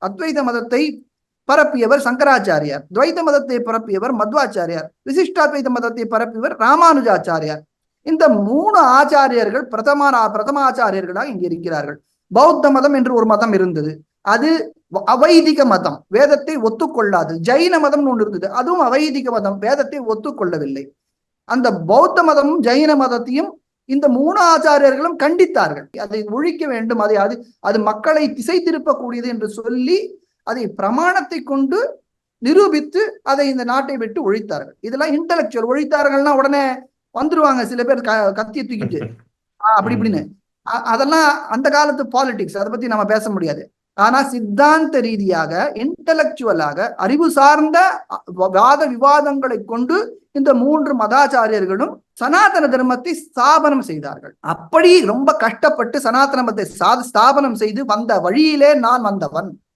அத்வைத மதத்தை பரப்பியவர் சங்கராச்சாரியார், துவைத மதத்தை பரப்பியவர் மத்வாச்சாரியார், விசிஷ்டாத்வைத மதத்தை பரப்பியவர் ராமானுஜாச்சாரியார். இந்த 3 ஆச்சாரியர்கள் பிரதமாச்சாரியர்களாக இங்கே இருக்கிறார்கள். பௌத்த மதம் என்று ஒரு மதம் இருந்தது, அது அவைதிக மதம், வேதத்தை ஒத்துக்கொள்ளாது. ஜைன மதம் ஒன்று இருந்தது, அதுவும் அவைதிக மதம், வேதத்தை ஒத்துக்கொள்ளவில்லை. அந்த பௌத்த மதமும் ஜைன மதத்தையும் இந்த 3 ஆச்சாரியர்களும் கண்டித்தார்கள். அதை ஒழிக்க வேண்டும், அது மக்களை திசை திருப்பக்கூடியது என்று சொல்லி அதை பிரமாணத்தை கொண்டு நிரூபித்து அதை இந்த நாட்டை விட்டு ஒழித்தார்கள். இதெல்லாம் இன்டலெக்சுவல். ஒழித்தார்கள்னா உடனே வந்துருவாங்க சில பேர் கத்தியை தூக்கிட்டு அப்படி இப்படின்னு. அதெல்லாம் அந்த காலத்து பாலிடிக்ஸ், அதை பத்தி நம்ம பேச முடியாது. ஆனா சித்தாந்த ரீதியாக, இன்டலெக்சுவலாக, அறிவு சார்ந்த வாத விவாதங்களை கொண்டு இந்த 3 மதாச்சாரியர்களும் சனாதன தர்மத்தை ஸ்தாபனம் செய்தார்கள். அப்படி ரொம்ப கஷ்டப்பட்டு சனாதன மதத்தை ஸ்தாபனம் செய்து வந்த வழியிலே நான் வந்தவன்.